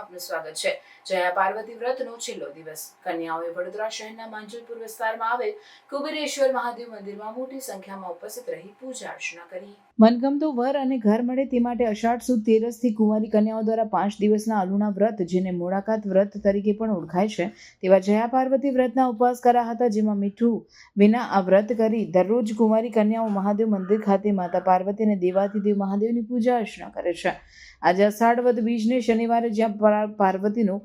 આપનું સ્વાગત છે। જયા પાર્વતી વ્રતનો છેલ્લો દિવસ કન્યાઓએ વડોદરા શહેરના માંજલપુર વિસ્તારમાં આવેલ કુબેરેશ્વર મહાદેવ મંદિરમાં મોટી સંખ્યામાં ઉપસ્થિત રહી પૂજા અર્ચના કરી। મનગમતો વર અને ઘર મળે તે માટે અષાઢ સુદ તેરસથી કુંવારી કન્યાઓ દ્વારા 5 દિવસના અલુણા વ્રત, જેને મોડાકાત વ્રત તરીકે પણ ઓળખાય છે, તેવા જયા પાર્વતી વ્રતના ઉપવાસ કર્યા હતા, જેમાં મીઠું વિના આ વ્રત કરી દરરોજ કુંવારી કન્યાઓ મહાદેવ મંદિર ખાતે માતા પાર્વતી અને દેવાધિદેવ મહાદેવની પૂજા અર્ચના કરે છે। આજે અષાઢ વદ બીજને શનિવારે જ્યાં પાર્વતીનું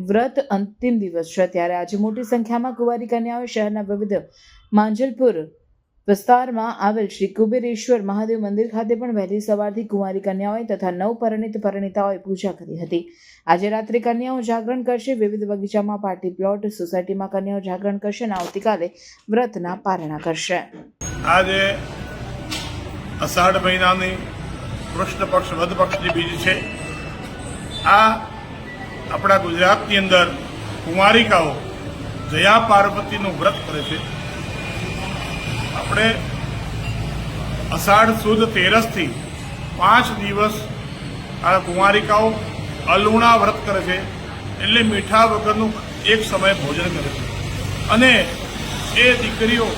વ્રત અંતિમ દિવસ છે, ત્યારે આજે મોટી સંખ્યામાં કુંવારી કન્યાઓ શહેરના વિવિધ માંજલપુર વિસ્તારમાં આવેલ શ્રી કુબેરેશ્વર મહાદેવ મંદિર ખાતે પણ વહેલી સવારથી કુંવારી કન્યાઓએ તથા પરિણીતાઓએ પૂજા કરી હતી। આજે રાત્રે કન્યાઓ જાગરણ કરશે, વિવિધ બગીચામાં, પાર્ટી પ્લોટ, સોસાયટીમાં કન્યાઓ જાગરણ કરશે અને આવતીકાલે વ્રતના પારણા કરશે। આજે અષાઢ મહિનાની કૃષ્ણ પક્ષ વદ પક્ષની બીજ છે। આ આપણા ગુજરાતની અંદર કુંવારિકાઓ જયા પાર્વતીનું વ્રત કરે છે। આપણે અષાઢ સુદ તેરસથી 5 દિવસ આ કુંવારિકાઓ અલુણા વ્રત કરે છે, એટલે મીઠા વગરનું એક સમય ભોજન કરે છે અને એ દીકરીઓ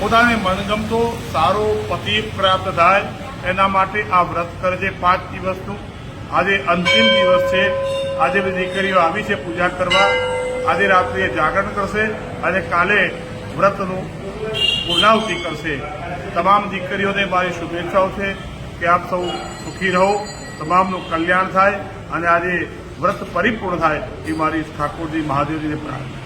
પોતાને મનગમતો સારો પતિ પ્રાપ્ત થાય એના માટે આ વ્રત કરે છે 5 દિવસનું। આજે અંતિમ દિવસ છે। આજે બધી દીકરીઓ આવી છે પૂજા કરવા। આજે રાત્રે જાગરણ કરશે અને કાલે વ્રતનું પૂર્ણાહુતિ કરશે। તમામ દીકરીઓને મારી શુભેચ્છાઓ છે કે આપ સૌ સુખી રહો, તમામનું કલ્યાણ થાય અને આજે વ્રત પરિપૂર્ણ થાય એ મારી ઠાકોરજી મહાદેવજીને પ્રાર્થના।